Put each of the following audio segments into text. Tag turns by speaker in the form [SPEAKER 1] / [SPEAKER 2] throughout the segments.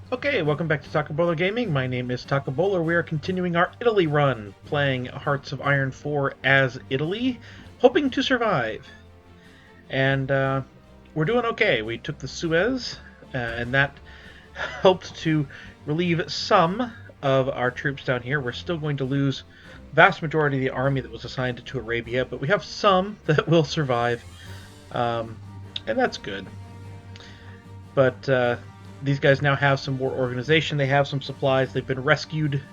[SPEAKER 1] Okay, welcome back to Taco Bowler Gaming. My name is Taco Bowler. We are continuing our Italy run, playing Hearts of Iron 4 as Italy, hoping to survive. And we're doing okay. We took the Suez, and that helped to relieve some of our troops down here. We're still going to lose vast majority of the army that was assigned to Arabia, but we have some that will survive, um, and that's good. But these guys now have some more organization. They have some supplies. They've been rescued.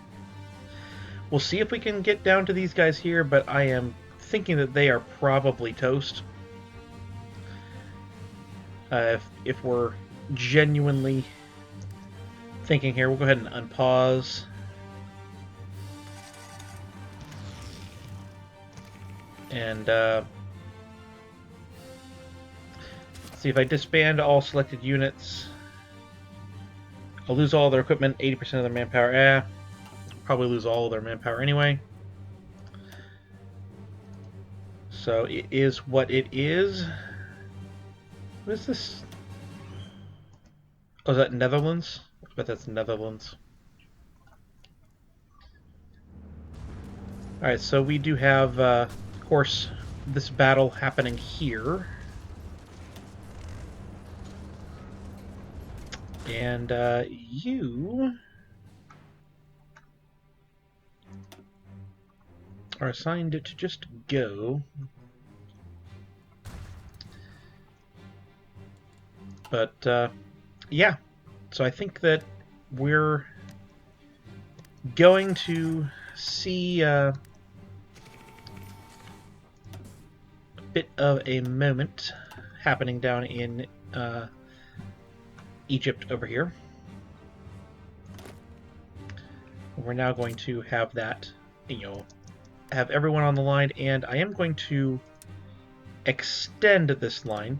[SPEAKER 1] We'll see if we can get down to these guys here, but I am thinking that they are probably toast. If we're genuinely thinking here, we'll go ahead and unpause. And see if I disband all selected units. I'll lose all their equipment, 80% of their manpower. Probably lose all of their manpower anyway. So it is what it is. What is this? Oh, is that Netherlands? I bet that's Netherlands. Alright, so we do have, of course, this battle happening here. And you are assigned to just go. But yeah, so I think that we're going to see a bit of a moment happening down in Egypt over here. We're now going to have that, have everyone on the line, and I am going to extend this line.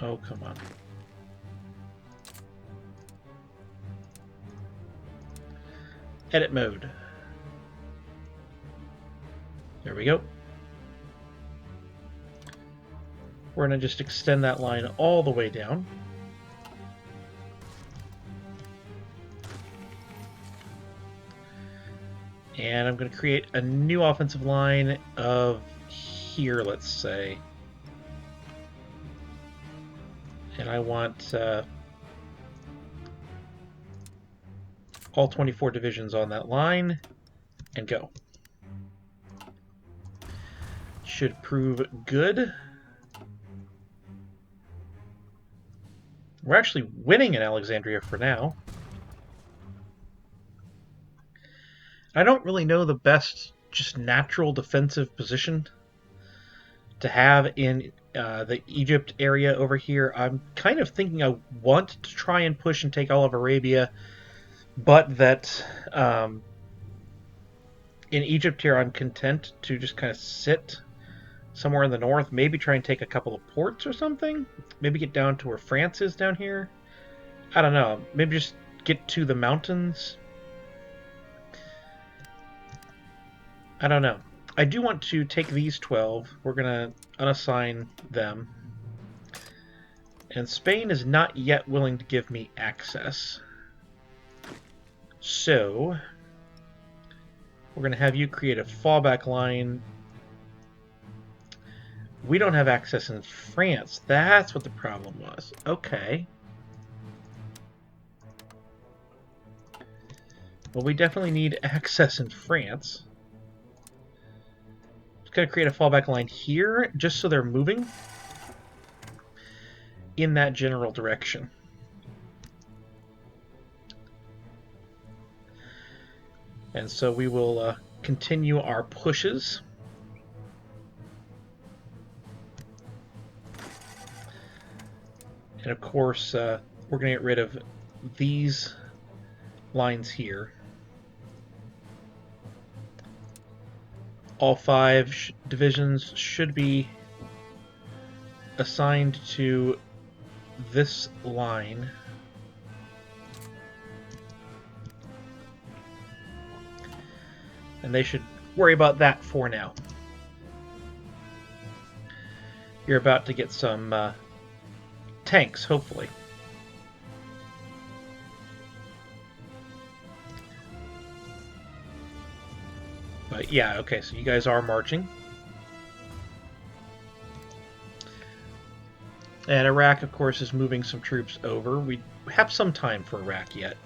[SPEAKER 1] Oh, come on. Edit mode. There we go. We're going to just extend that line all the way down. And I'm going to create a new offensive line of here, let's say. And I want all 24 divisions on that line, and go. Should prove good. We're actually winning in Alexandria for now. I don't really know the best just natural defensive position to have in the Egypt area over here. I'm kind of thinking I want to try and push and take all of Arabia, but that in Egypt here I'm content to just kind of sit somewhere in the north, maybe try and take a couple of ports or something, maybe get down to where France is down here. I don't know, maybe just get to the mountains. I don't know. I do want to take these 12. We're going to unassign them. And Spain is not yet willing to give me access. So, we're going to have you create a fallback line. We don't have access in France. That's what the problem was. Okay. Well, we definitely need access in France. Just going to create a fallback line here, just so they're moving in that general direction. And so we will continue our pushes. And of course, we're going to get rid of these lines here. All 5 divisions should be assigned to this line. And they should worry about that for now. You're about to get some tanks, hopefully. But yeah, okay, so you guys are marching. And Iraq, of course, is moving some troops over. We have some time for Iraq yet.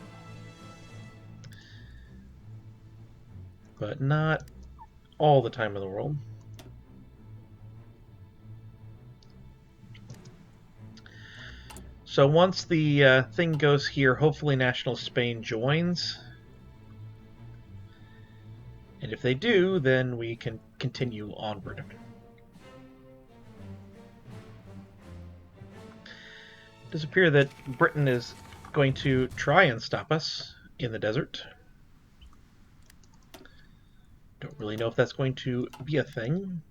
[SPEAKER 1] But not all the time in the world. So once the thing goes here, hopefully National Spain joins. And if they do, then we can continue onward. It does appear that Britain is going to try and stop us in the desert. Don't really know if that's going to be a thing.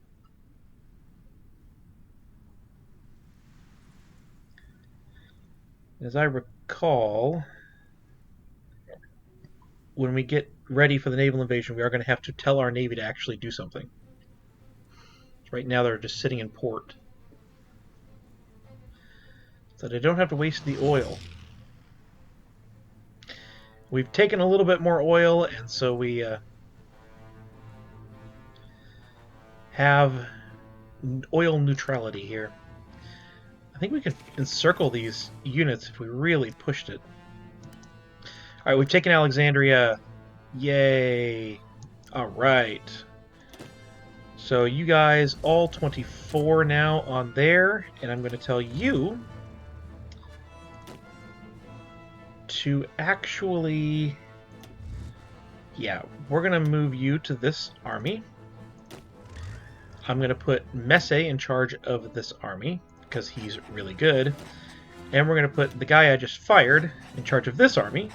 [SPEAKER 1] As I recall, when we get ready for the naval invasion, we are going to have to tell our navy to actually do something. Right now they're just sitting in port. So they don't have to waste the oil. We've taken a little bit more oil, and so we have oil neutrality here. I think we could encircle these units if we really pushed it. Alright, we've taken Alexandria. Yay! Alright. So you guys, all 24 now on there, and I'm going to tell you to actually... Yeah, we're going to move you to this army. I'm going to put Messe in charge of this army, because he's really good. And we're going to put the guy I just fired in charge of this army.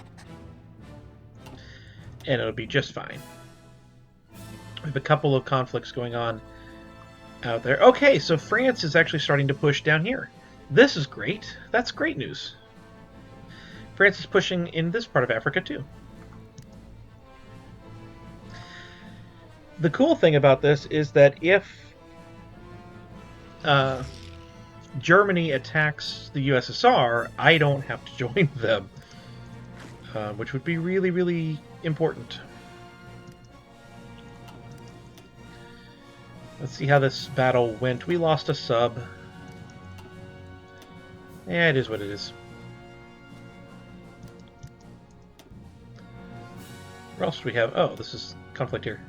[SPEAKER 1] And it'll be just fine. We have a couple of conflicts going on out there. Okay, so France is actually starting to push down here. This is great. That's great news. France is pushing in this part of Africa too. The cool thing about this is that if Germany attacks the USSR, I don't have to join them, which would be really, really important. Let's see how this battle went. We lost a sub. Yeah, it is what it is. Where else do we have? Oh, this is conflict here.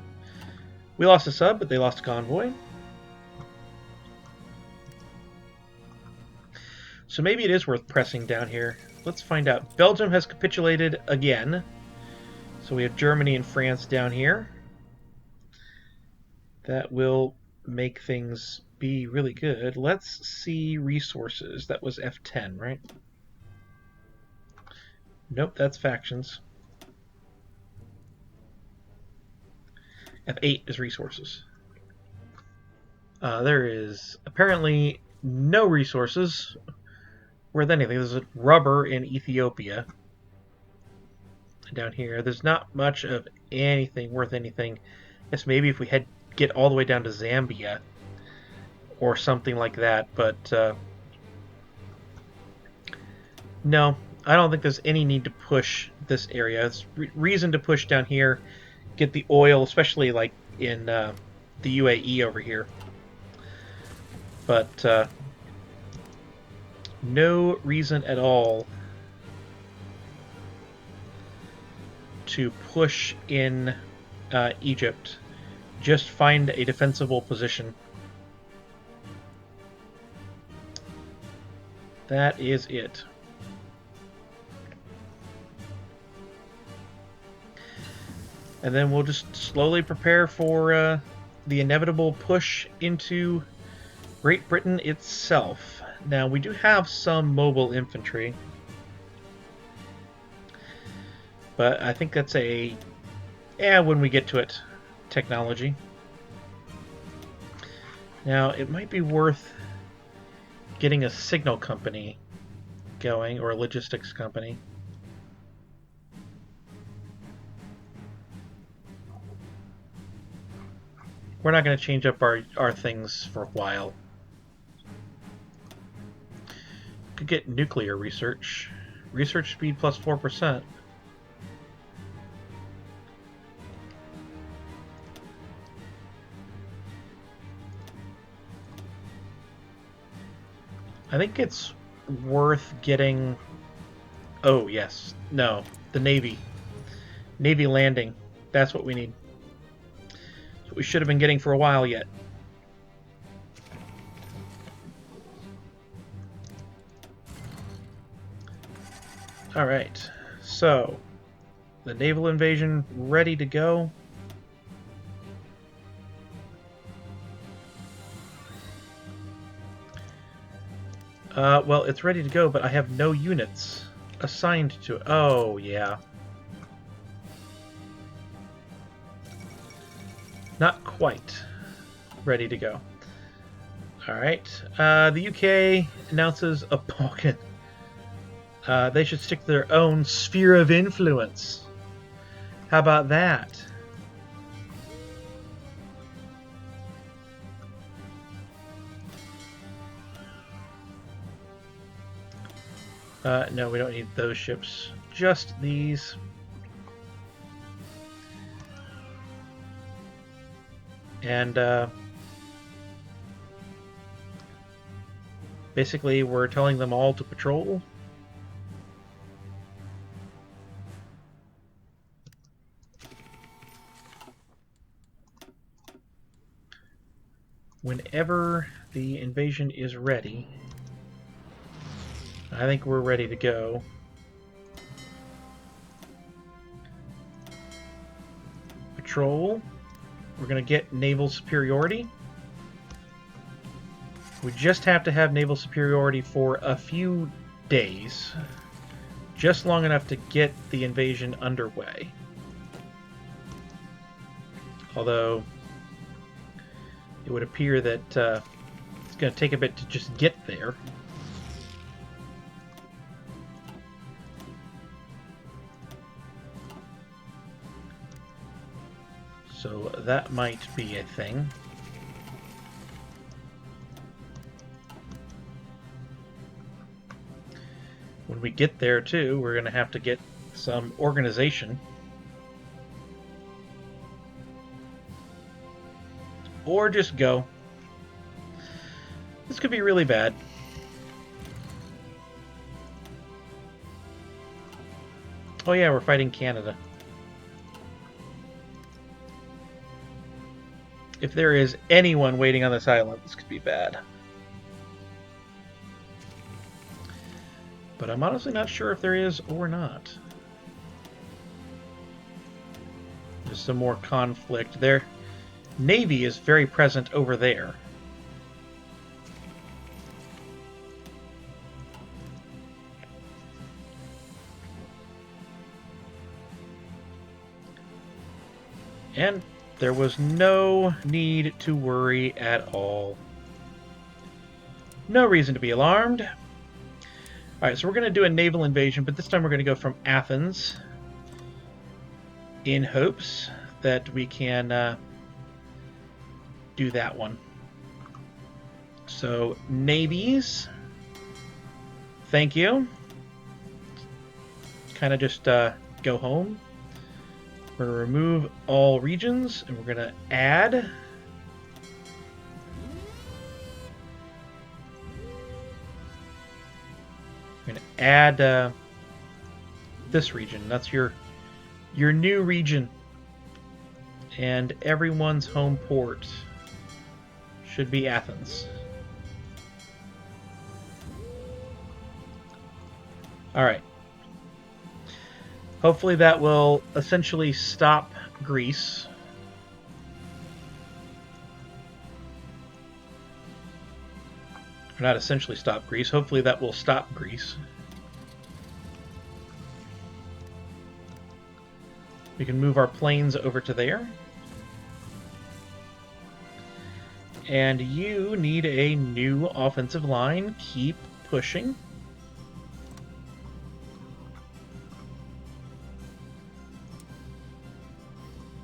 [SPEAKER 1] We lost a sub, but they lost a convoy. So maybe it is worth pressing down here. Let's find out. Belgium has capitulated again. So we have Germany and France down here. That will make things be really good. Let's see resources. That was F10, right? Nope, that's factions. F8 is resources. There is apparently no resources worth anything. There's a rubber in Ethiopia. Down here, there's not much of anything worth anything. I guess maybe if we get all the way down to Zambia or something like that, but no, I don't think there's any need to push this area. It's reason to push down here, get the oil, especially like in the UAE over here. But no reason at all to push in Egypt. Just find a defensible position. That is it. And then we'll just slowly prepare for the inevitable push into Great Britain itself. Now, we do have some mobile infantry, but I think that's when we get to it, technology. Now, it might be worth getting a signal company going, or a logistics company. We're not going to change up our things for a while. could get nuclear research. Research speed plus 4%. I think it's worth getting... Oh, yes. No. The Navy. Navy landing. That's what we need. That's what we should have been getting for a while yet. Alright. So, the naval invasion ready to go. Well, it's ready to go, but I have no units assigned to it. Oh, yeah. Not quite ready to go. Alright. The UK announces a Balkan. They should stick to their own sphere of influence. How about that? No, we don't need those ships. Just these. And, basically, we're telling them all to patrol. Whenever the invasion is ready, I think we're ready to go. Patrol. We're going to get naval superiority. We just have to have naval superiority for a few days. Just long enough to get the invasion underway. Although, it would appear that it's going to take a bit to just get there. So that might be a thing. When we get there, too, we're going to have to get some organization. Or just go. This could be really bad. Oh yeah, we're fighting Canada. If there is anyone waiting on this island, this could be bad. But I'm honestly not sure if there is or not. Just some more conflict there. Navy is very present over there. And there was no need to worry at all. No reason to be alarmed. Alright, so we're going to do a naval invasion, but this time we're going to go from Athens in hopes that we can do that one. So, navies. Thank you. Kind of just go home. We're going to remove all regions, and we're going to add. We're going to add this region. That's your new region. And everyone's home port should be Athens. Alright. Hopefully that will essentially stop Greece. Or not essentially stop Greece. Hopefully that will stop Greece. We can move our planes over to there. And you need a new offensive line. Keep pushing.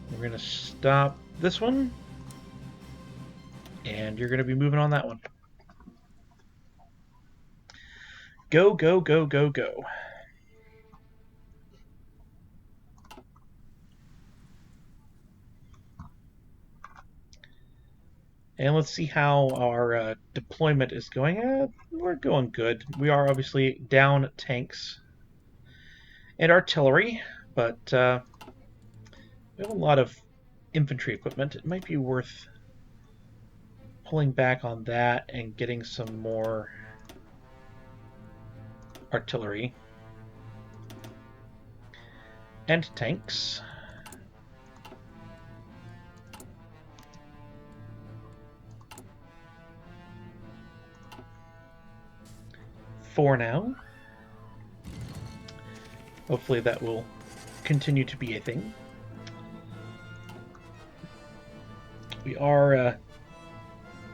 [SPEAKER 1] We're going to stop this one. And you're going to be moving on that one. Go, go, go, go, go. And let's see how our deployment is going. We're going good. We are obviously down tanks and artillery, but we have a lot of infantry equipment. It might be worth pulling back on that and getting some more artillery and tanks. For now. Hopefully that will continue to be a thing. We are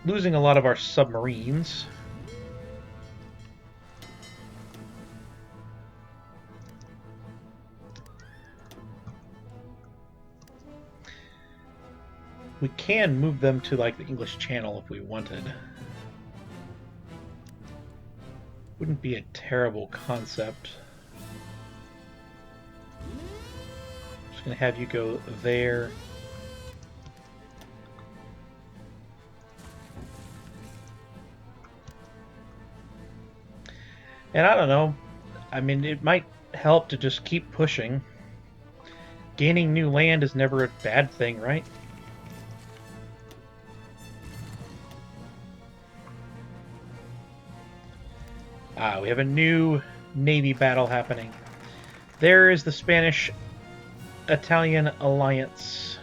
[SPEAKER 1] losing a lot of our submarines. We can move them to like the English Channel if we wanted. Wouldn't be a terrible concept. Just gonna have you go there. And I don't know. I mean, it might help to just keep pushing. Gaining new land is never a bad thing, right? Ah, we have a new Navy battle happening. There is the Spanish-Italian alliance.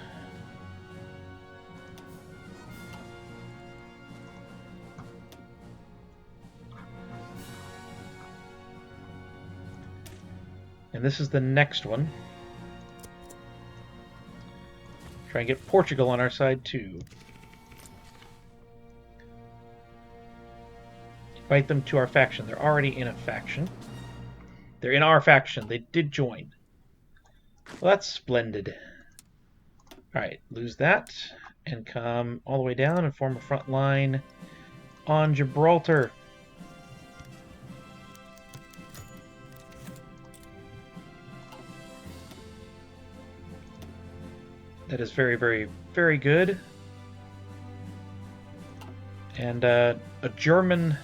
[SPEAKER 1] And this is the next one. Try and get Portugal on our side too. Invite them to our faction. They're already in a faction. They're in our faction. They did join. Well, that's splendid. Alright, lose that. And come all the way down and form a front line on Gibraltar. That is very, very, very good. And a German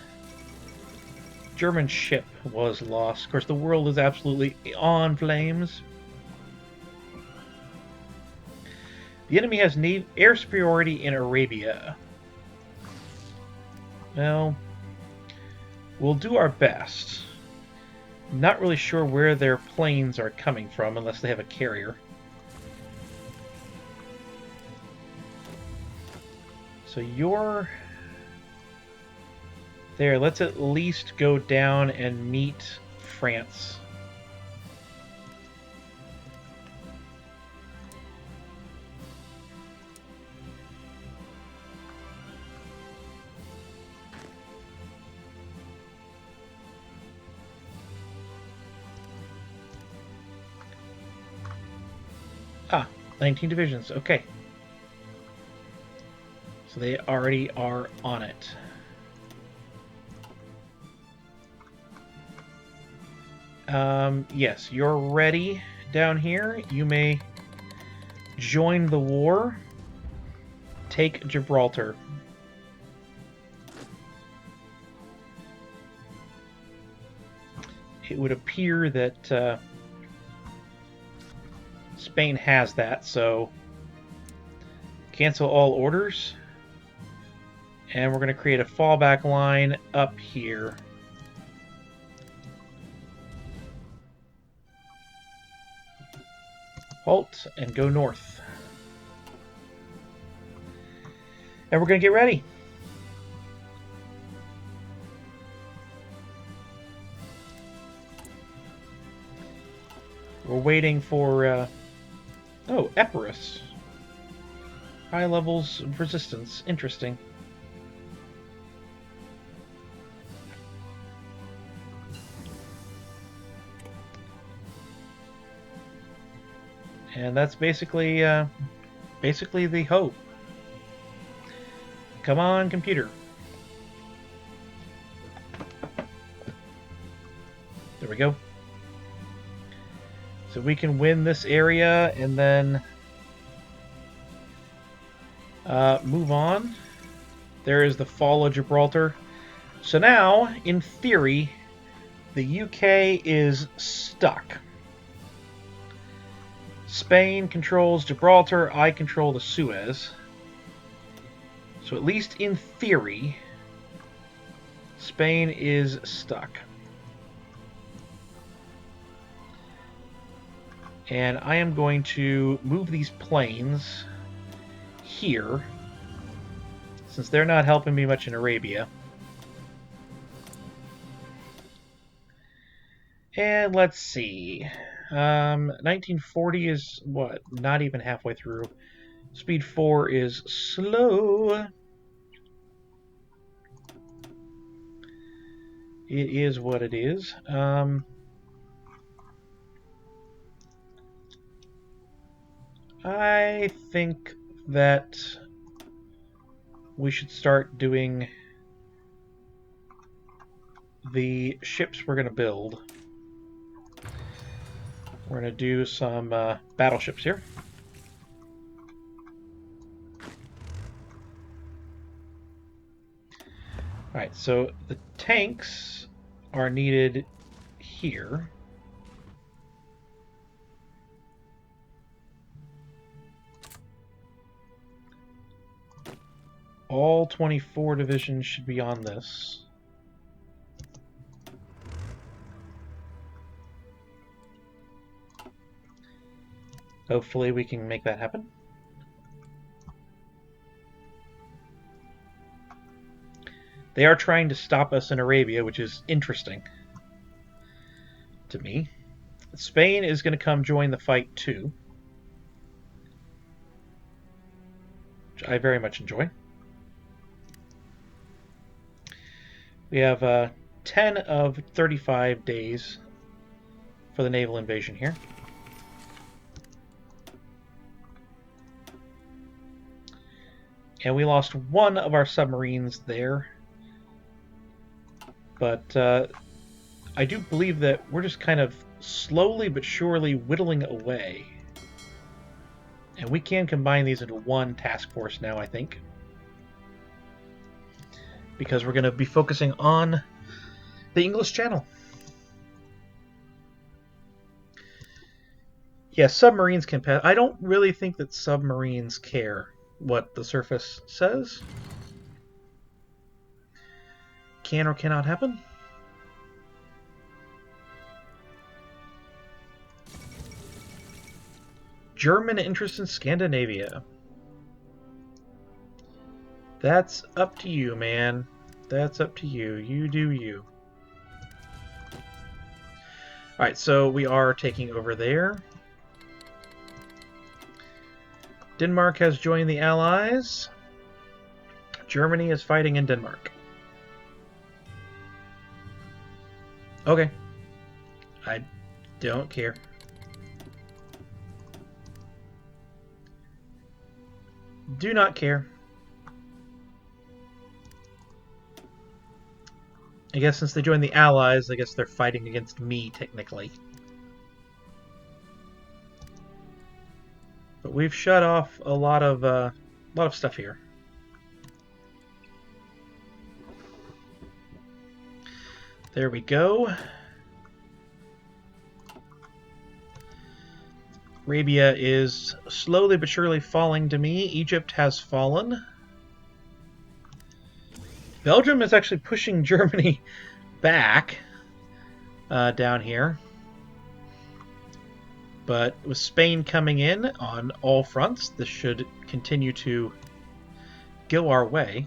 [SPEAKER 1] ship was lost. Of course, the world is absolutely on flames. The enemy has air superiority in Arabia. Well, we'll do our best. Not really sure where their planes are coming from unless they have a carrier. So you're there. Let's at least go down and meet France. Ah, 19 divisions. Okay. So they already are on it. Yes, you're ready down here. You may join the war. Take Gibraltar. It would appear that Spain has that, so cancel all orders. And we're going to create a fallback line up here. Halt and go north. And we're going to get ready. We're waiting for, oh, Epirus. High levels of resistance. Interesting. And that's basically the hope. Come on, computer. There we go. So we can win this area and then move on. There is the fall of Gibraltar. So now, in theory, the UK is stuck. Spain controls Gibraltar, I control the Suez. So at least in theory, Spain is stuck. And I am going to move these planes here, since they're not helping me much in Arabia. And let's see. 1940 is what? Not even halfway through. Speed 4 is slow. It is what it is. I think that we should start doing the ships we're going to build. We're going to do some battleships here. Alright, so the tanks are needed here. All 24 divisions should be on this. Hopefully we can make that happen. They are trying to stop us in Arabia, which is interesting to me. Spain is going to come join the fight too, which I very much enjoy. We have 10 of 35 days for the naval invasion here. And we lost one of our submarines there. But I do believe that we're just kind of slowly but surely whittling away. And we can combine these into one task force now, I think. Because we're going to be focusing on the English Channel. Yeah, submarines can pass. I don't really think that submarines care what the surface says. Can or cannot happen. German interest in Scandinavia. That's up to you, man. That's up to you. You do you. Alright, so we are taking over there. Denmark has joined the Allies. Germany is fighting in Denmark. Okay. I don't care. Do not care. I guess since they joined the Allies, I guess they're fighting against me, technically. But we've shut off a lot of stuff here. There we go. Arabia is slowly but surely falling to me. Egypt has fallen. Belgium is actually pushing Germany back down here. But with Spain coming in on all fronts, this should continue to go our way.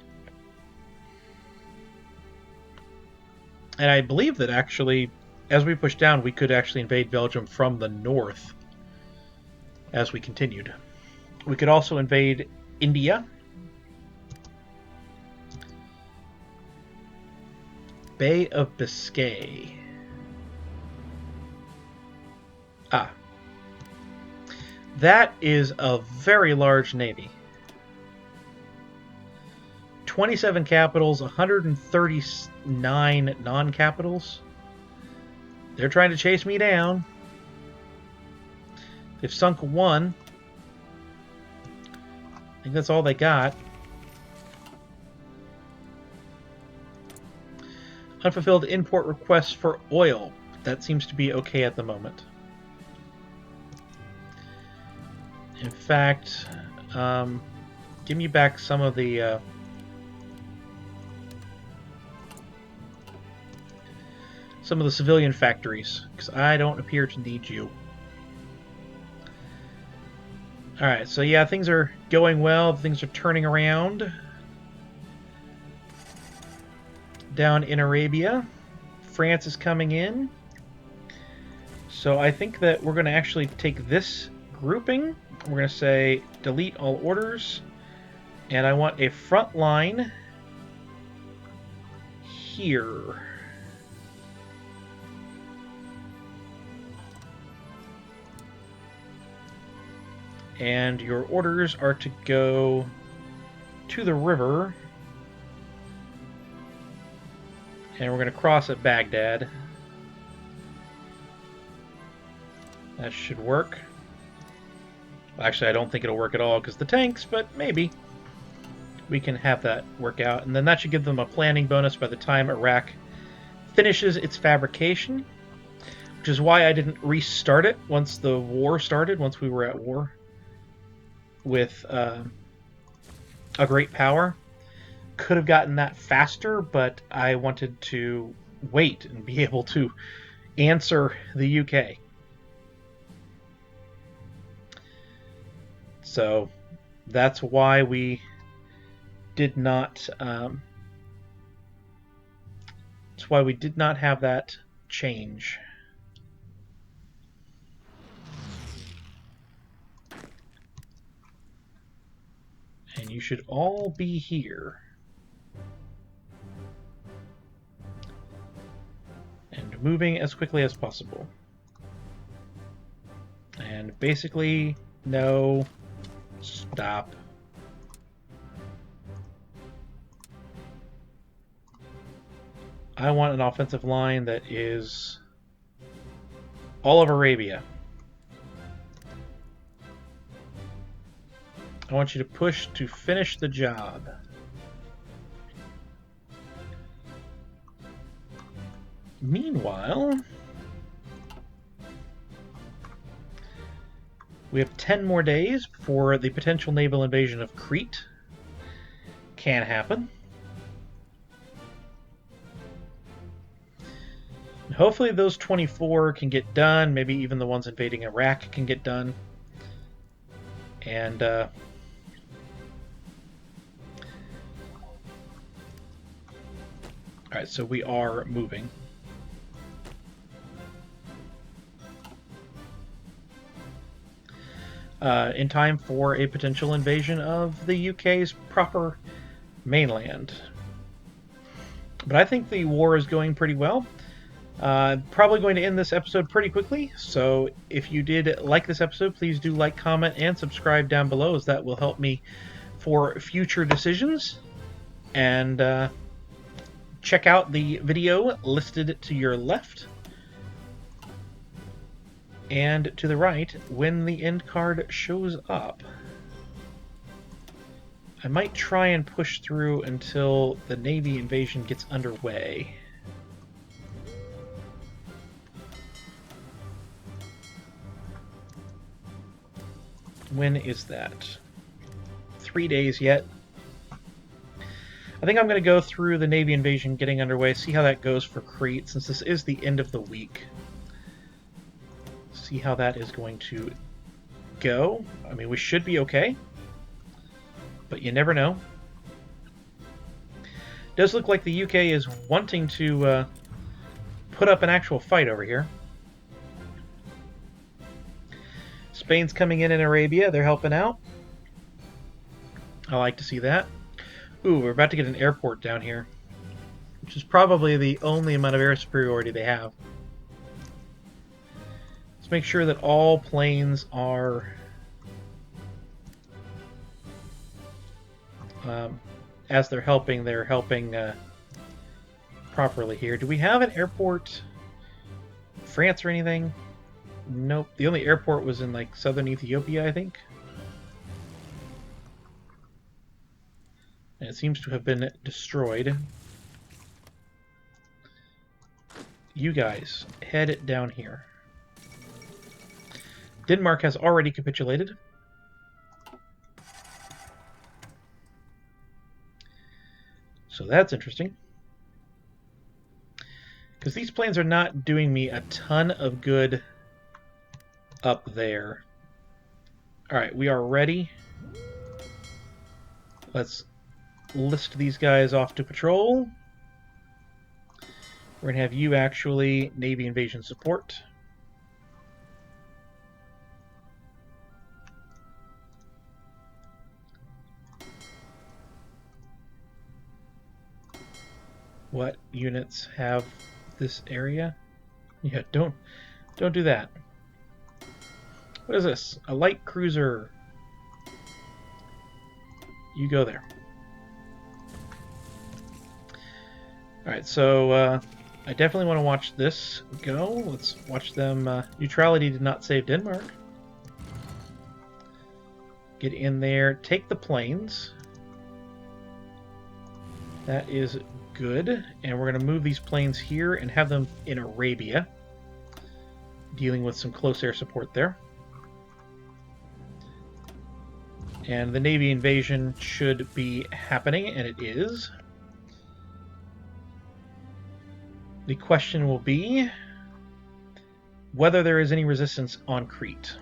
[SPEAKER 1] And I believe that actually, as we push down, we could actually invade Belgium from the north as we continued. We could also invade India. Bay of Biscay. Ah. That is a very large navy. 27 capitals, 139 non-capitals. They're trying to chase me down. They've sunk one. I think that's all they got. Unfulfilled import requests for oil. That seems to be okay at the moment. In fact, give me back some of the civilian factories, because I don't appear to need you. Alright, so yeah, things are going well. Things are turning around. Down in Arabia. France is coming in. So I think that we're going to actually take this grouping. We're going to say delete all orders. And I want a front line here. And your orders are to go to the river. And we're going to cross at Baghdad. That should work. Actually, I don't think it'll work at all because the tanks, but maybe. We can have that work out. And then that should give them a planning bonus by the time Iraq finishes its fabrication. Which is why I didn't restart it once the war started, once we were at war with a great power. Could have gotten that faster, but I wanted to wait and be able to answer the UK. So that's why we did not. That's why we did not have that change. And you should all be here. And moving as quickly as possible. And basically, no, stop. I want an offensive line that is all of Arabia. I want you to push to finish the job. Meanwhile, we have 10 more days for the potential naval invasion of Crete. Can happen. Hopefully those 24 can get done. Maybe even the ones invading Iraq can get done. And alright, so we are moving. In time for a potential invasion of the UK's proper mainland. But I think the war is going pretty well. Probably going to end this episode pretty quickly, so if you did like this episode, please do like, comment, and subscribe down below, as that will help me for future decisions. And check out the video listed to your left and to the right when the end card shows up. I might try and push through until the Navy invasion gets underway. When is that? 3 days yet. I think I'm going to go through the Navy invasion getting underway, see how that goes for Crete, since this is the end of the week. See how that is going to go. I mean, we should be okay, but you never know. Does look like the UK is wanting to put up an actual fight over here. Spain's coming in Arabia. They're helping out. I like to see that. Ooh, we're about to get an airport down here, which is probably the only amount of air superiority they have. Let's make sure that all planes are as they're helping properly here. Do we have an airport France or anything? Nope. The only airport was in like southern Ethiopia, I think. And it seems to have been destroyed. You guys, head down here. Denmark has already capitulated. So that's interesting. Because these planes are not doing me a ton of good up there. Alright, we are ready. Let's list these guys off to patrol. We're going to have you actually Navy invasion support. What units have this area? Yeah, don't do that. What is this? A light cruiser. You go there. Alright, so I definitely want to watch this go. Let's watch them. Neutrality did not save Denmark. Get in there. Take the planes. That is good. And we're going to move these planes here and have them in Arabia. Dealing with some close air support there. And the Navy invasion should be happening, and it is. The question will be whether there is any resistance on Crete.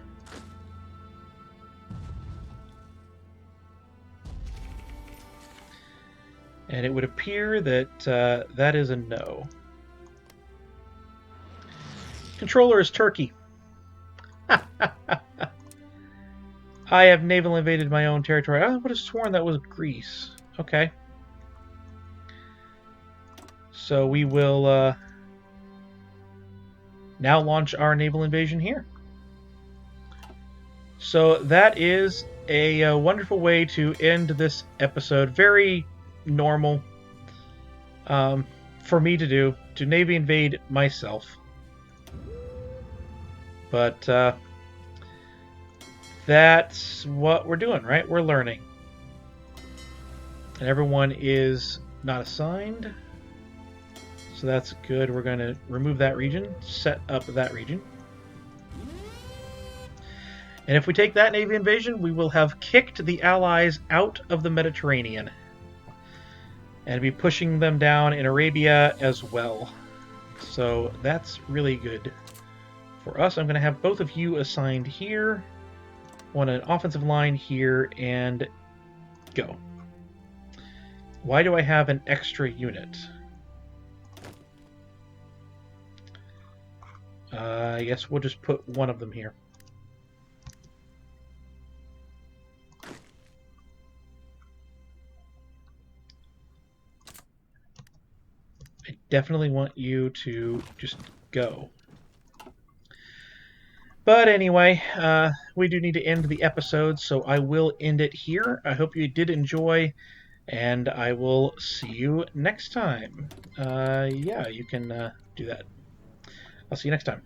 [SPEAKER 1] And it would appear that that is a no. Controller is Turkey. I have naval invaded my own territory. I would have sworn that was Greece. Okay. So we will now launch our naval invasion here. So that is a wonderful way to end this episode. Very normal for me to do, to Navy invade myself. But that's what we're doing, right? We're learning. And everyone is not assigned. So that's good. We're going to remove that region, set up that region. And if we take that Navy invasion, we will have kicked the Allies out of the Mediterranean. And be pushing them down in Arabia as well. So that's really good for us. I'm going to have both of you assigned here. Want an offensive line here, and go. Why do I have an extra unit? I guess we'll just put one of them here. I definitely want you to just go. But anyway, we do need to end the episode, so I will end it here. I hope you did enjoy, and I will see you next time. Yeah, you can do that. I'll see you next time.